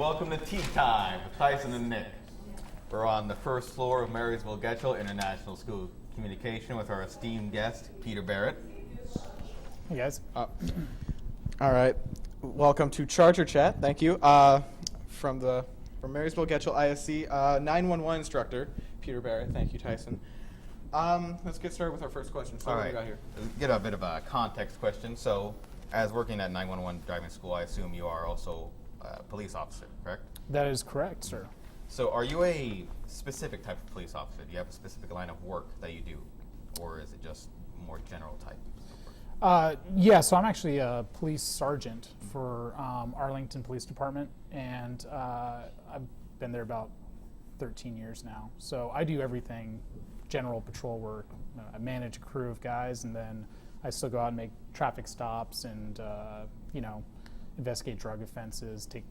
welcome to Tea Time with Tyson and Nick. We're on the first floor of Marysville Getchell International School of Communication with our esteemed guest, Peter Barrett. Hey guys. All right. Welcome to Charger Chat. Thank you. From Marysville Getchell ISC, 911 instructor, Peter Barrett. Thank you, Tyson. Let's get started with our first question. So All what right. do we got here? Get a bit of a context question. So, as working at 911 driving school, I assume you are also a police officer, correct? That is correct, sir. So, are you a specific type of police officer? Do you have a specific line of work that you do? Or is it just more general type of work? Yeah, so I'm actually a police sergeant for Arlington Police Department, and I've been there about 13 years now. So I do everything general patrol work. I manage a crew of guys, and then I still go out and make traffic stops and, investigate drug offenses, take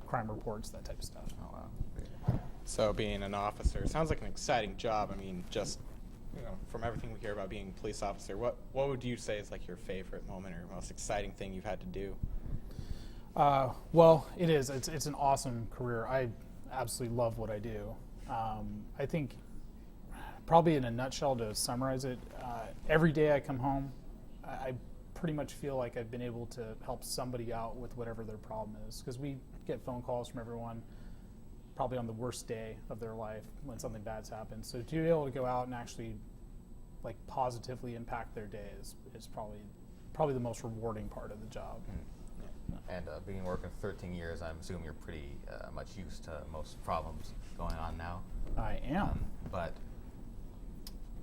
crime reports, that type of stuff. Oh, wow. So being an officer, it sounds like an exciting job. I mean, just from everything we hear about being a police officer, what would you say is like your favorite moment or most exciting thing you've had to do? Well, it is. It's an awesome career. I absolutely love what I do. I think probably in a nutshell to summarize it, every day I come home, I pretty much feel like I've been able to help somebody out with whatever their problem is, because we get phone calls from everyone probably on the worst day of their life when something bad's happened. So to be able to go out and actually like positively impact their day is probably the most rewarding part of the job. And being working 13 years, I'm assuming you're pretty much used to most problems going on now. I am. But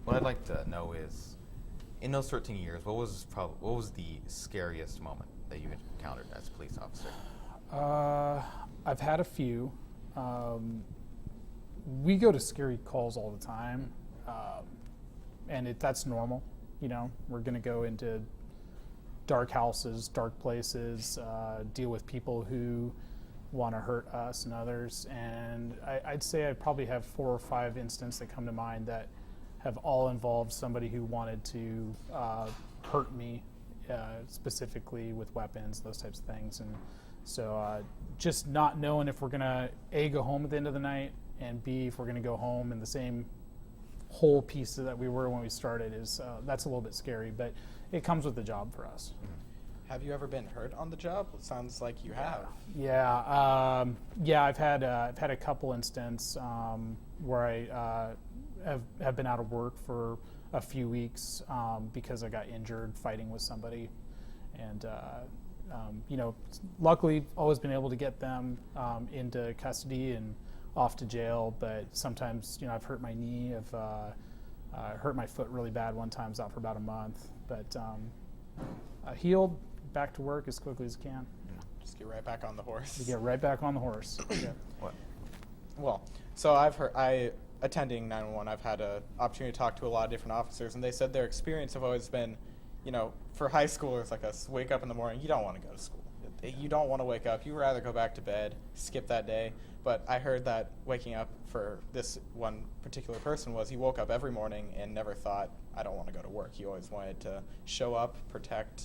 what I'd like to know is, in those 13 years, what was the scariest moment that you encountered as a police officer? I've had a few. We go to scary calls all the time, and that's normal. We're going to go into dark houses, dark places, deal with people who want to hurt us and others. And I'd say I probably have 4 or 5 instances that come to mind that have all involved somebody who wanted to hurt me, specifically with weapons, those types of things. And so just not knowing if we're going to, A, go home at the end of the night, and B, if we're going to go home in the same whole piece that we were when we started, that's a little bit scary, but it comes with the job for us. Have you ever been hurt on the job? It sounds like you have. Yeah, I've had a couple instances where I have been out of work for a few weeks because I got injured fighting with somebody, and luckily always been able to get them into custody and off to jail. But sometimes I've hurt my knee, I've hurt my foot really bad one time. I was out for about a month, but healed, back to work as quickly as I can. Just get right back on the horse. You get right back on the horse. Yeah. What? Well, so attending 911, I've had an opportunity to talk to a lot of different officers, and they said their experience have always been, for high schoolers like us, wake up in the morning, you don't want to go to school. You don't want to wake up. You'd rather go back to bed, skip that day. But I heard that waking up for this one particular person was he woke up every morning and never thought, I don't want to go to work. He always wanted to show up, protect,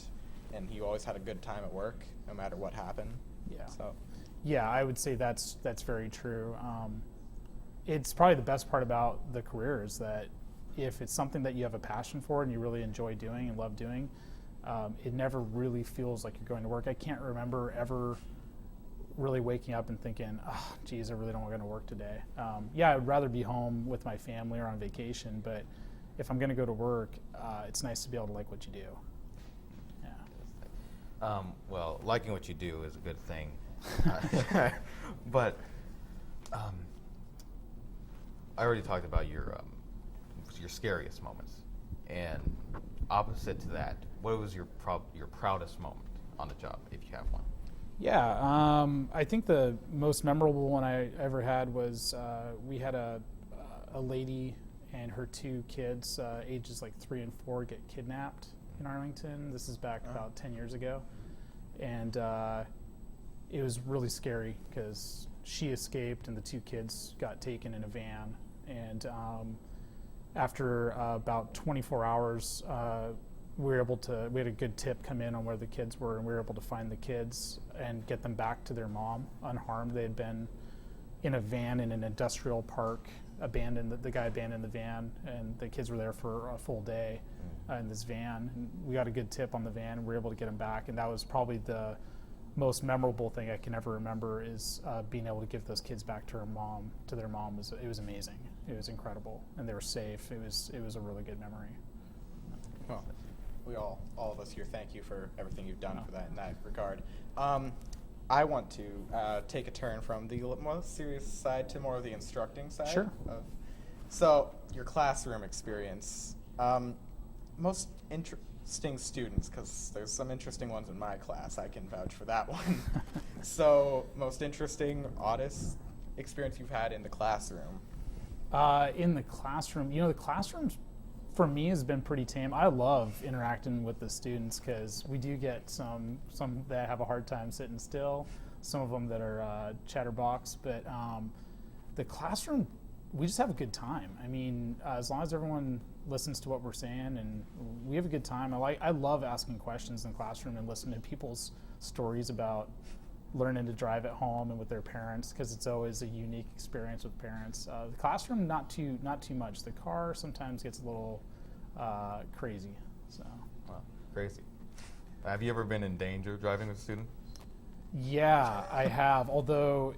and he always had a good time at work, no matter what happened. Yeah. So, yeah, I would say that's very true. It's probably the best part about the career is that if it's something that you have a passion for and you really enjoy doing and love doing, it never really feels like you're going to work. I can't remember ever really waking up and thinking, oh, geez, I really don't want to go to work today. Yeah, I'd rather be home with my family or on vacation, but if I'm going to go to work, it's nice to be able to like what you do. Yeah. Well, liking what you do is a good thing. But I already talked about your scariest moments, and opposite to that, what was your proudest moment on the job, if you have one? Yeah, I think the most memorable one I ever had was we had a lady and her 2 kids, ages like 3 and 4, get kidnapped in Arlington. This is back about 10 years ago, and it was really scary because she escaped and the 2 kids got taken in a van. And after about 24 hours, we had a good tip come in on where the kids were, and we were able to find the kids and get them back to their mom unharmed. They had been in a van in an industrial park, the guy abandoned the van, and the kids were there for a full day in this van. And we got a good tip on the van, and we were able to get them back, and that was probably the most memorable thing I can ever remember, is being able to give those kids back to their mom. It was amazing. It was incredible, and they were safe. It was a really good memory. Well, we all of us here thank you for everything you've done for that in that regard. I want to take a turn from the more serious side to more of the instructing side. Sure. So your classroom experience, most interesting students, because there's some interesting ones in my class. I can vouch for that one. So most interesting, oddest experience you've had in the classroom. In the classroom, the classroom for me has been pretty tame. I love interacting with the students because we do get some that have a hard time sitting still, some of them that are chatterbox, but the classroom, we just have a good time. I mean, as long as everyone listens to what we're saying, and we have a good time. I love asking questions in the classroom and listening to people's stories about learning to drive at home and with their parents, because it's always a unique experience with parents. The classroom, not too much. The car sometimes gets a little crazy. So. Wow, crazy. Have you ever been in danger driving with a student? Yeah, I have. Although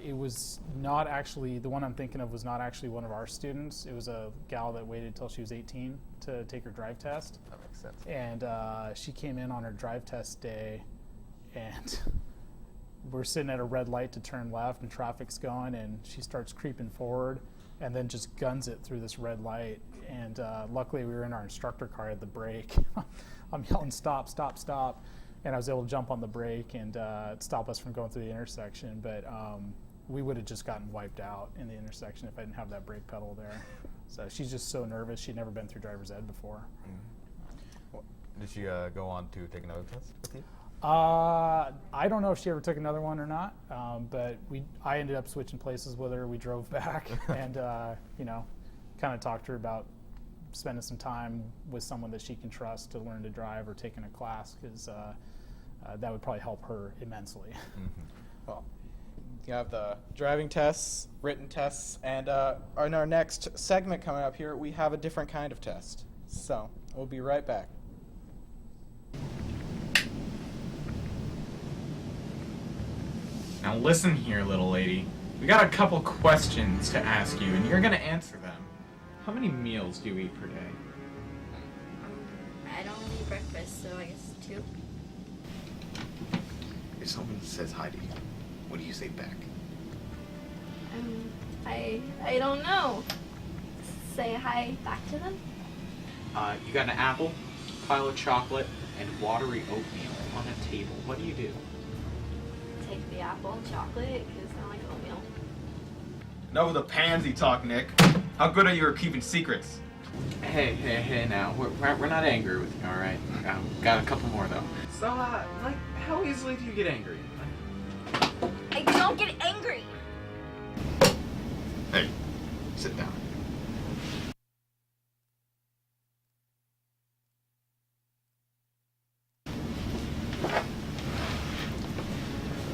it was not actually, the one I'm thinking of was not actually one of our students. It was a gal that waited till she was 18 to take her drive test. That makes sense. And she came in on her drive test day, and we're sitting at a red light to turn left, and traffic's going, and she starts creeping forward and then just guns it through this red light. And luckily we were in our instructor car at the brake. I'm yelling, stop, stop, stop. And I was able to jump on the brake and stop us from going through the intersection. But we would have just gotten wiped out in the intersection if I didn't have that brake pedal there. So she's just so nervous. She'd never been through driver's ed before. Did she go on to take another test with you? I don't know if she ever took another one or not, but I ended up switching places with her. We drove back and, kind of talked to her about spending some time with someone that she can trust to learn to drive, or taking a class, because that would probably help her immensely. Mm-hmm. Well, you have the driving tests, written tests, and in our next segment coming up here, we have a different kind of test. So we'll be right back. Now listen here, little lady. We got a couple questions to ask you, and you're gonna answer them. How many meals do you eat per day? I don't eat breakfast, so I guess 2. If someone says hi to you, what do you say back? I don't know. Say hi back to them? You got an apple, pile of chocolate, and watery oatmeal on a table. What do you do? Take the apple and chocolate, because I don't like oatmeal. No, the pansy talk, Nick. How good are you at keeping secrets? Hey, now, we're not angry with you, alright? Got a couple more, though. So, how easily do you get angry? I don't get angry! Hey, sit down.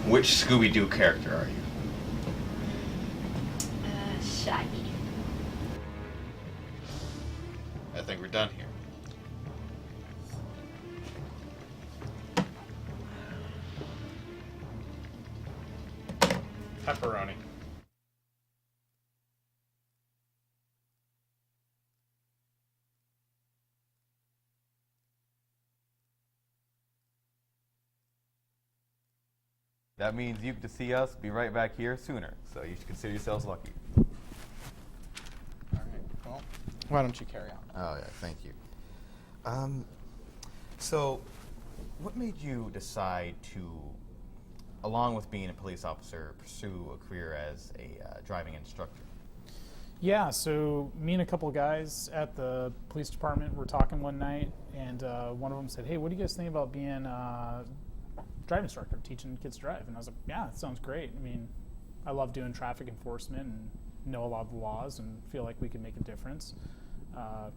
Which Scooby-Doo character are you? Shaggy. I think we're done here. Pepperoni. That means you get to see us be right back here sooner, so you should consider yourselves lucky. All right. Well, why don't you carry on? Oh, yeah, thank you. So, what made you decide to, along with being a police officer, pursue a career as a driving instructor? Yeah, so me and a couple of guys at the police department were talking one night, and one of them said, hey, what do you guys think about being a driving instructor, teaching kids to drive? And I was like, yeah, that sounds great. I mean, I love doing traffic enforcement and know a lot of the laws and feel like we can make a difference.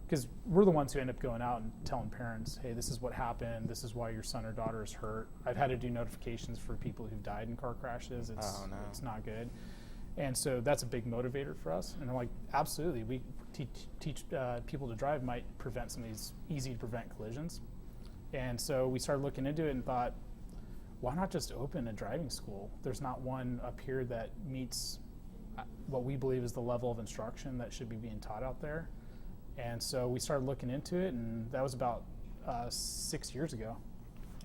because we're the ones who end up going out and telling parents, hey, this is what happened, this is why your son or daughter is hurt. I've had to do notifications for people who've died in car crashes. It's not good. And so that's a big motivator for us. And I'm like, absolutely, we teach people to drive might prevent some of these easy to prevent collisions. And so we started looking into it and thought, why not just open a driving school? There's not one up here that meets what we believe is the level of instruction that should be being taught out there. And so we started looking into it, and that was about 6 years ago.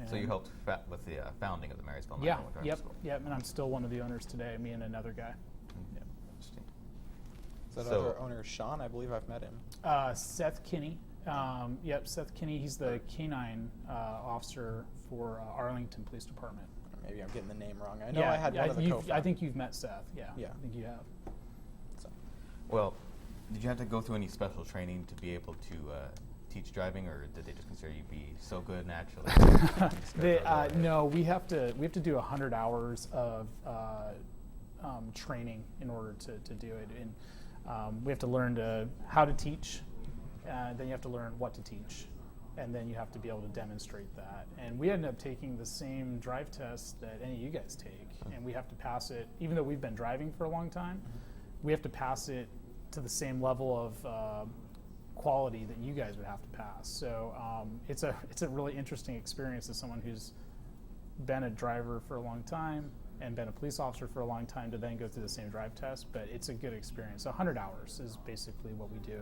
So you helped with the founding of the Marysville Yeah, 911 Driving yep, School. yep, and I'm still one of the owners today, me and another guy. Yep. Interesting. Is that So- other owner Sean? I believe I've met him. Seth Kinney. Yep, Seth Kinney. He's the canine officer for Arlington Police Department. Maybe I'm getting the name wrong. I know I had one of the co-founders. I think you've met Seth. Yeah, Yeah. I think you have. So, Well, did you have to go through any special training to be able to teach driving, or did they just consider you be so good naturally? No, we have to do 100 hours of training in order to do it, and we have to learn how to teach. Then you have to learn what to teach, and then you have to be able to demonstrate that. And we ended up taking the same drive test that any of you guys take, and we have to pass it. Even though we've been driving for a long time, we have to pass it to the same level of quality that you guys would have to pass. So it's a really interesting experience as someone who's been a driver for a long time and been a police officer for a long time to then go through the same drive test. But it's a good experience. 100 hours is basically what we do,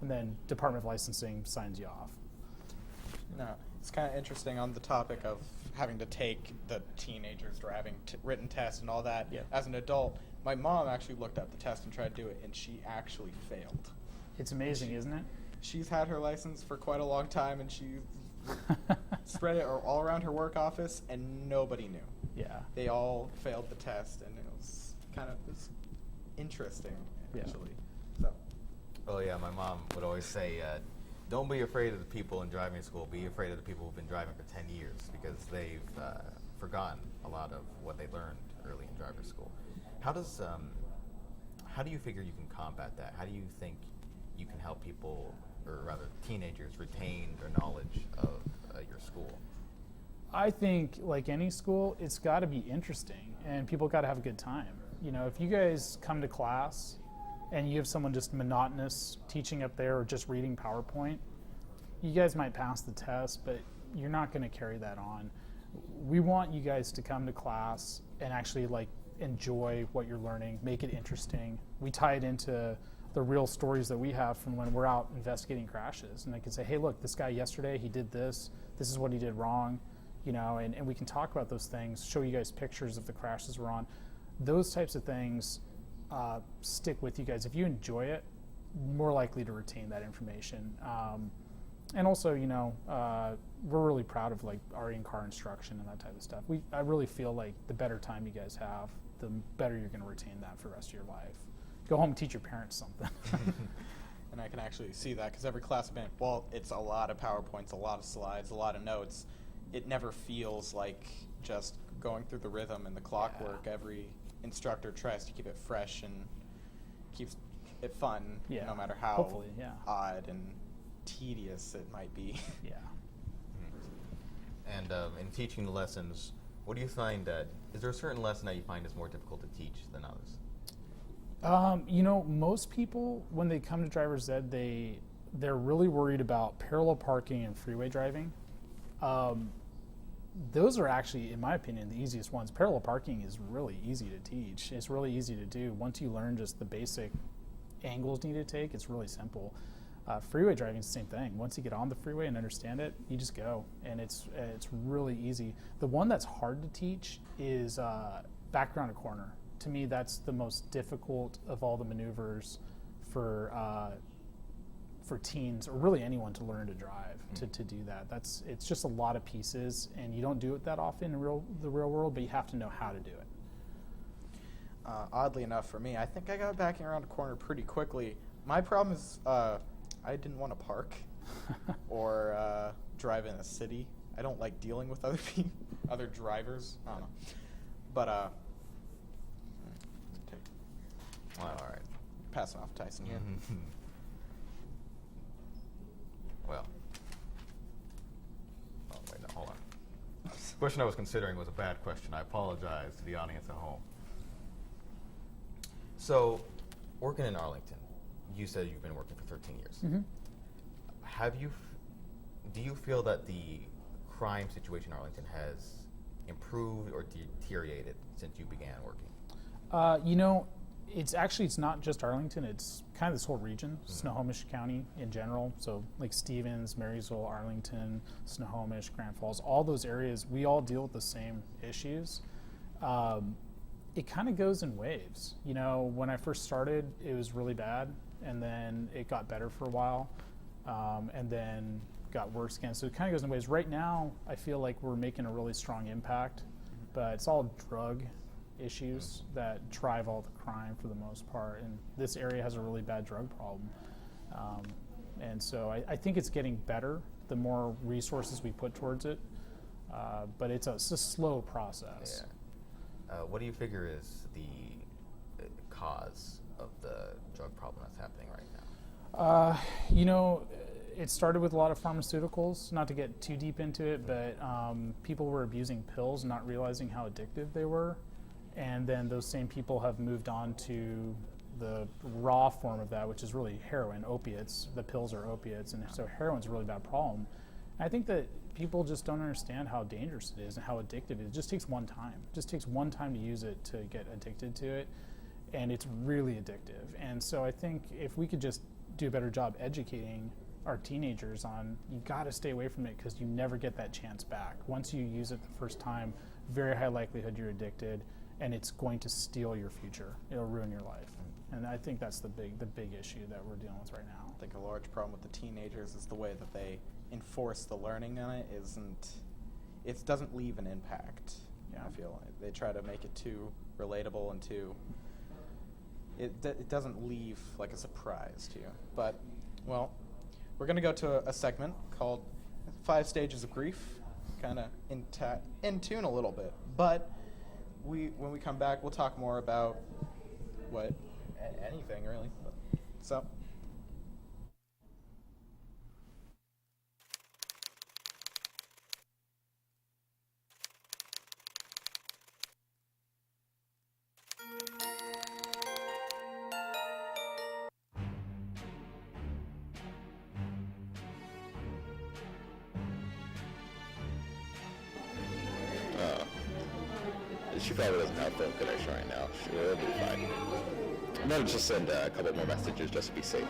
and then Department of Licensing signs you off. no, it's kind of interesting on the topic of having to take the teenagers driving written test and all that. Yeah. As an adult, my mom actually looked up the test and tried to do it, and she actually failed. It's amazing, isn't it? She's had her license for quite a long time, and she spread it all around her work office, and nobody knew. Yeah. They all failed the test, and it was interesting, Yeah. actually. So, Oh yeah, my mom would always say, don't be afraid of the people in driving school, be afraid of the people who've been driving for 10 years, because they've forgotten a lot of what they learned early in driver's school. How do you figure you can combat that? How do you think you can help people, or rather teenagers, retain their knowledge of your school? I think, like any school, it's got to be interesting, and people got to have a good time. You know, if you guys come to class and you have someone just monotonous teaching up there or just reading PowerPoint, you guys might pass the test, but you're not going to carry that on. We want you guys to come to class and actually enjoy what you're learning, make it interesting. We tie it into the real stories that we have from when we're out investigating crashes, and they can say, hey, look, this guy yesterday, he did this is what he did wrong, and we can talk about those things, show you guys pictures of the crashes we're on. Those types of things stick with you guys. If you enjoy it, more likely to retain that information. And also, we're really proud of our in-car instruction and that type of stuff. I really feel like the better time you guys have, the better you're going to retain that for the rest of your life. Go home and teach your parents something. and I can actually see that because every class event, well, it's a lot of PowerPoints, a lot of slides, a lot of notes. It never feels like just going through the rhythm and the clockwork. Yeah. Every instructor tries to keep it fresh and keeps it fun, Yeah. no matter how Hopefully, yeah. odd and tedious it might be. Yeah. And in teaching the lessons, what do you find is there a certain lesson that you find is more difficult to teach than others? Most people, when they come to driver's ed, they're really worried about parallel parking and freeway driving. Those are actually, in my opinion, the easiest ones. Parallel parking is really easy to teach. It's really easy to do. Once you learn just the basic angles you need to take, it's really simple. Freeway driving is the same thing. Once you get on the freeway and understand it, you just go, and it's really easy. The one that's hard to teach is back around a corner. To me, that's the most difficult of all the maneuvers for teens, or really anyone, to learn to drive. To do that, it's just a lot of pieces, and you don't do it that often in the real world, but you have to know how to do it. Oddly enough for me, I think I got backing around a corner pretty quickly. My problem is I didn't want to park or drive in a city. I don't like dealing with other people, other drivers. I don't know. But Well, all right. passing off Tyson here. question I was considering was a bad question. I apologize to the audience at home. So, working in Arlington, you said you've been working for 13 years. Mm-hmm. Do you feel that the crime situation in Arlington has improved or deteriorated since you began working? You know, it's not just Arlington. It's kind of this whole region, Snohomish County in general. So like Stevens, Marysville, Arlington, Snohomish, Grand Falls, all those areas, we all deal with the same issues. It kind of goes in waves. You know, when I first started, it was really bad, and then it got better for a while, and then got worse again. So it kind of goes in waves. Right now, I feel like we're making a really strong impact, but it's all drug issues that drive all the crime for the most part. And this area has a really bad drug problem. And so I think it's getting better the more resources we put towards it. But it's a slow process. Yeah. What do you figure is the cause of the drug problem that's happening right now? You know, it started with a lot of pharmaceuticals, not to get too deep into it, but people were abusing pills, not realizing how addictive they were. And then those same people have moved on to the raw form of that, which is really heroin, opiates. The pills are opiates, and so heroin's a really bad problem. I think that people just don't understand how dangerous it is and how addictive it is. It just takes one time. It just takes one time to use it to get addicted to it, and it's really addictive. And so I think if we could just do a better job educating our teenagers on, you got to stay away from it because you never get that chance back. Once you use it the first time, very high likelihood you're addicted, and it's going to steal your future. It'll ruin your life. And I think that's the big issue that we're dealing with right now. I think a large problem with the teenagers is the way that they enforce the learning on it it doesn't leave an impact. Yeah. I feel like they try to make it too relatable and too, it doesn't leave like a surprise to you. But, well, we're going to go to a segment called 5 Stages of Grief, kind of in tune a little bit. But when we come back, we'll talk more about anything really. So. She probably doesn't have phone connection right now. She'll be fine. I'm gonna just send a couple more messages just to be safe.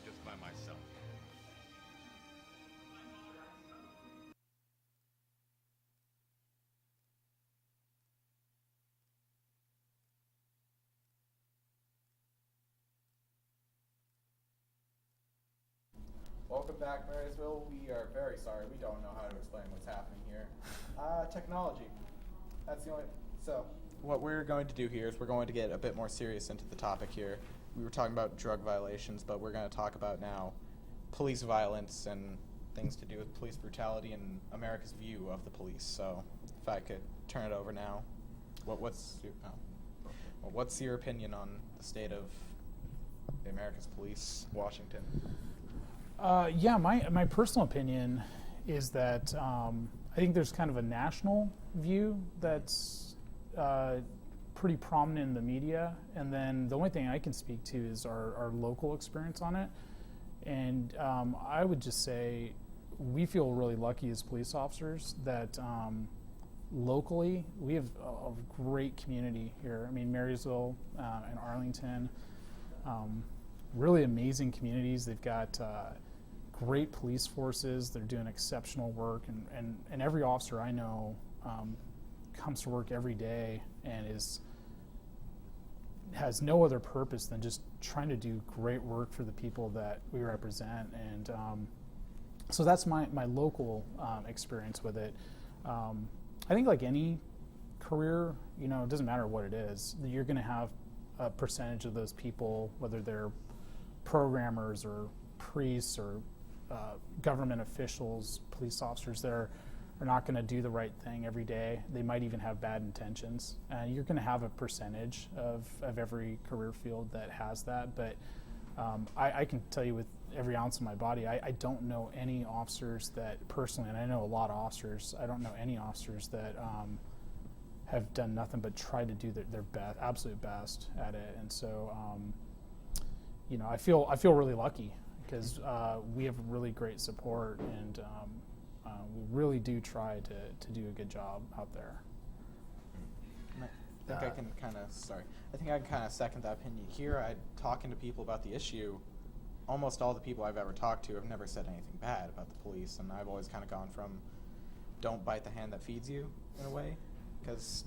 Just by myself. Welcome back, Marysville. We are very sorry. We don't know how to explain what's happening here. Technology. That's the only. So, what we're going to do here is we're going to get a bit more serious into the topic here. we were talking about drug violations, but we're going to talk about now police violence and things to do with police brutality and America's view of the police. So, if I could turn it over now, what's your opinion on the state of America's police, Washington? Yeah, my personal opinion is that I think there's kind of a national view that's pretty prominent in the media, and then the only thing I can speak to is our local experience on it. And I would just say we feel really lucky as police officers that locally we have a great community here. I mean, Marysville and Arlington, really amazing communities. They've got great police forces. They're doing exceptional work, and every officer I know comes to work every day and has no other purpose than just trying to do great work for the people that we represent. And so that's my local experience with it. I think like any career, you know, it doesn't matter what it is, you're going to have a percentage of those people, whether they're programmers or priests or government officials, police officers, that are not going to do the right thing every day. They might even have bad intentions. And you're going to have a percentage of every career field that has that. But I can tell you with every ounce of my body, I don't know any officers that personally, and I know a lot of officers, I don't know any officers that have done nothing but try to do their best, absolute best at it. And so, you know, I feel really lucky because we have really great support, and we really do try to do a good job out there. I think I can kind of second that opinion here. Talking to people about the issue, almost all the people I've ever talked to have never said anything bad about the police, and I've always kind of gone from don't bite the hand that feeds you in a way, because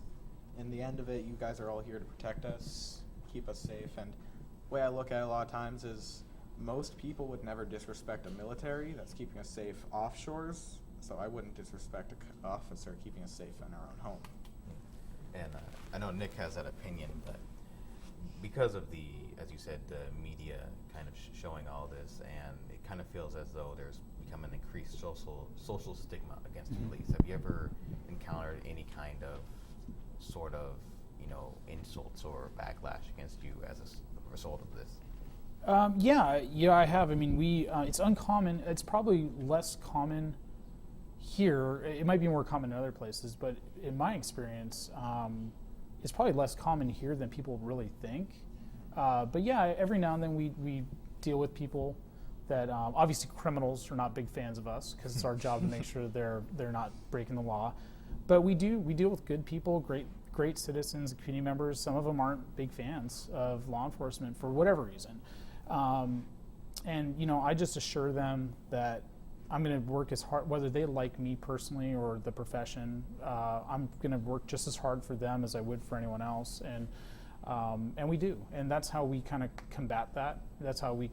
in the end of it, you guys are all here to protect us, keep us safe, and the way I look at it a lot of times is most people would never disrespect a military that's keeping us safe offshores, so I wouldn't disrespect an officer keeping us safe in our own home. And I know Nick has that opinion, but because of the, as you said, the media kind of showing all this, and it kind of feels as though there's become an increased social stigma against the police. Have you ever encountered any kind of sort of, you know, insults or backlash against you as a result of this? Yeah, I have. I mean, it's uncommon. It's probably less common here. It might be more common in other places, but in my experience, it's probably less common here than people really think. But yeah, every now and then we deal with people that obviously criminals are not big fans of us because it's our job to make sure they're not breaking the law. But we deal with good people, great citizens, community members. Some of them aren't big fans of law enforcement for whatever reason. And, you know, I just assure them that I'm going to work as hard, whether they like me personally or the profession, I'm going to work just as hard for them as I would for anyone else. And we do. And that's how we kind of combat that. That's how we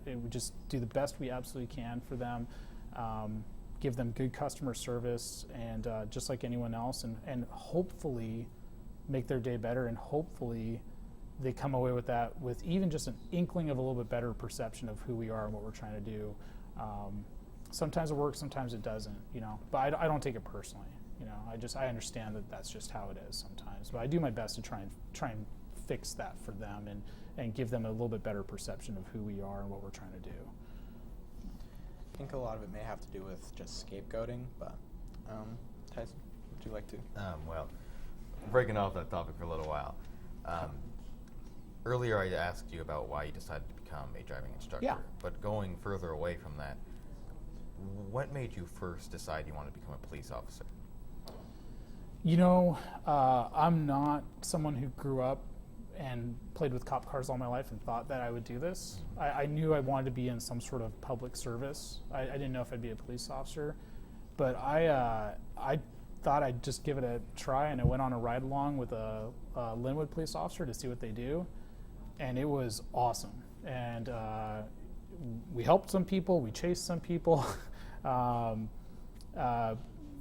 we just do the best we absolutely can for them, give them good customer service, and just like anyone else, and hopefully make their day better, and hopefully they come away with that with even just an inkling of a little bit better perception of who we are and what we're trying to do. Sometimes it works, sometimes it doesn't, you know, but I don't take it personally, you know. I understand that that's just how it is sometimes, but I do my best to try and fix that for them and give them a little bit better perception of who we are and what we're trying to do. I think a lot of it may have to do with just scapegoating, but Tyson, would you like to? Well, breaking off that topic for a little while. Earlier I asked you about why you decided to become a driving instructor. Yeah. But going further away from that, what made you first decide you wanted to become a police officer? You know, I'm not someone who grew up and played with cop cars all my life and thought that I would do this. I knew I wanted to be in some sort of public service. I didn't know if I'd be a police officer, but I thought I'd just give it a try, and I went on a ride along with a Linwood police officer to see what they do, and it was awesome. And we helped some people, we chased some people,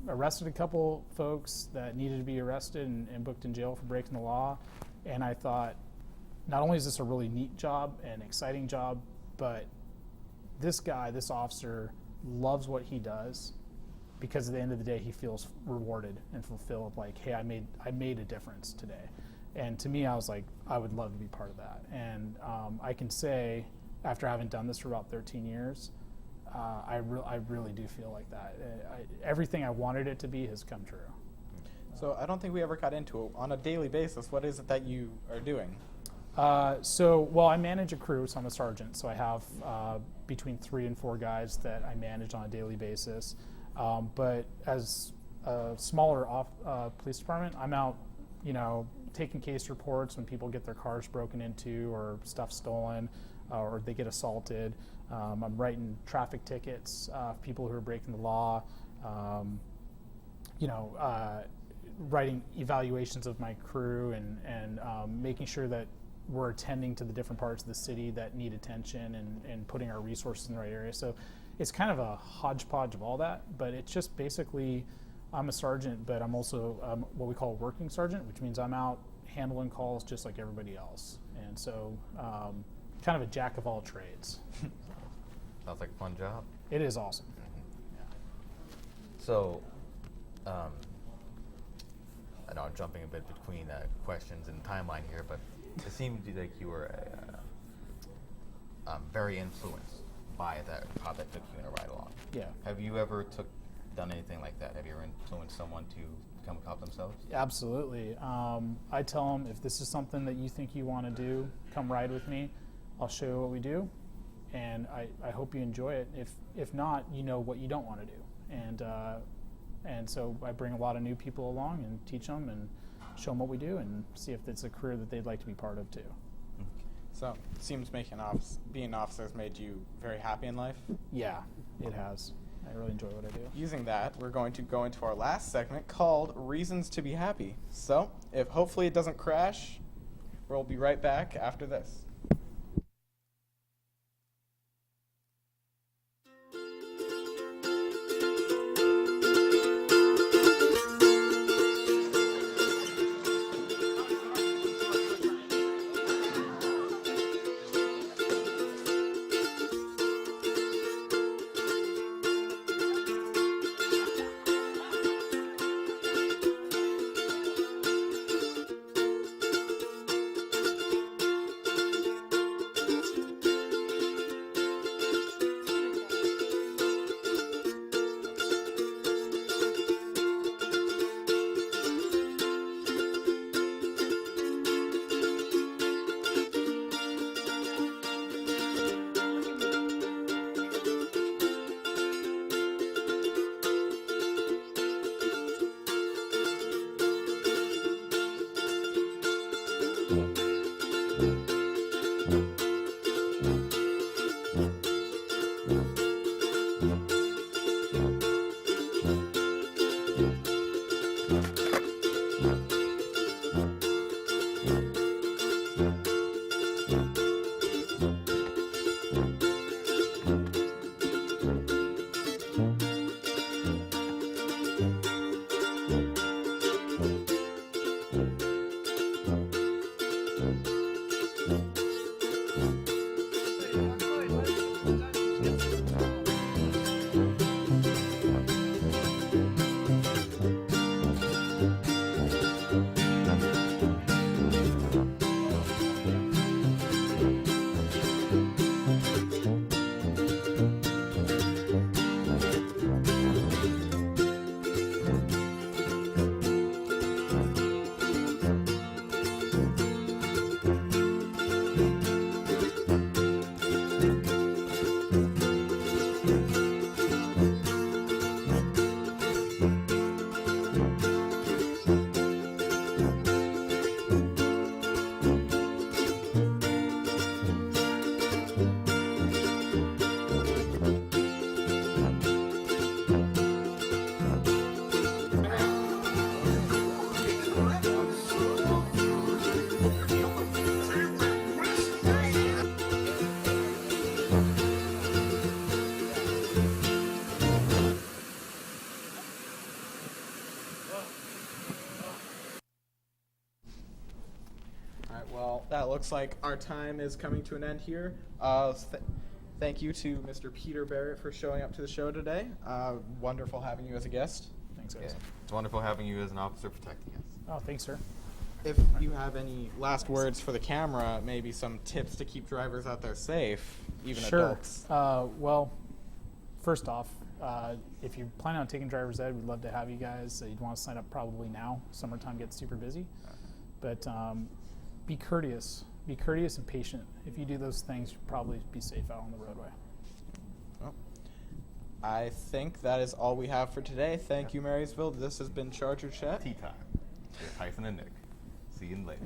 arrested a couple folks that needed to be arrested and booked in jail for breaking the law. And I thought, not only is this a really neat job and exciting job, but this guy, this officer, loves what he does because at the end of the day he feels rewarded and fulfilled, like, hey, I made a difference today. And to me, I was like, I would love to be part of that. And I can say, after having done this for about 13 years, I really do feel like that. Everything I wanted it to be has come true. So I don't think we ever got into it. On a daily basis, what is it that you are doing? Well, I manage a crew, so I'm a sergeant. So I have between 3 and 4 guys that I manage on a daily basis. But as a smaller police department, I'm out, taking case reports when people get their cars broken into or stuff stolen or they get assaulted. I'm writing traffic tickets, people who are breaking the law. Writing evaluations of my crew and making sure that we're attending to the different parts of the city that need attention and putting our resources in the right area. So it's kind of a hodgepodge of all that, but it's just basically, I'm a sergeant, but I'm also what we call a working sergeant, which means I'm out handling calls just like everybody else. And so kind of a jack of all trades. Sounds like a fun job. It is awesome. So, I know I'm jumping a bit between questions and timeline here, but it seemed like you were very influenced by that cop that took you in a ride along. Yeah. Have you ever done anything like that? Have you ever influenced someone to become a cop themselves? Absolutely. I tell them, if this is something that you think you want to do, come ride with me. I'll show you what we do, and I hope you enjoy it. If not, you know what you don't want to do. And so I bring a lot of new people along and teach them and show them what we do and see if it's a career that they'd like to be part of too. So it seems being an officer has made you very happy in life. Yeah, it has. I really enjoy what I do. Using that, we're going to go into our last segment called Reasons to be Happy. So if hopefully it doesn't crash, we'll be right back after this. that looks like our time is coming to an end here. Thank you to Mr. Peter Barrett for showing up to the show today. Wonderful having you as a guest. Thanks, Yeah. guys. It's wonderful having you as an officer protecting us. Oh, thanks, sir. If you have any last words for the camera, maybe some tips to keep drivers out there safe, even Sure. adults. Well, first off, if you plan on taking driver's ed, we'd love to have you guys. You'd want to sign up probably now. Summertime gets super busy. But be courteous. Be courteous and patient. If you do those things, you'll probably be safe out on the roadway. Well, I think that is all we have for today. Thank you, Marysville. This has been Charger Chat. Tea time with Tyson and Nick. See you later.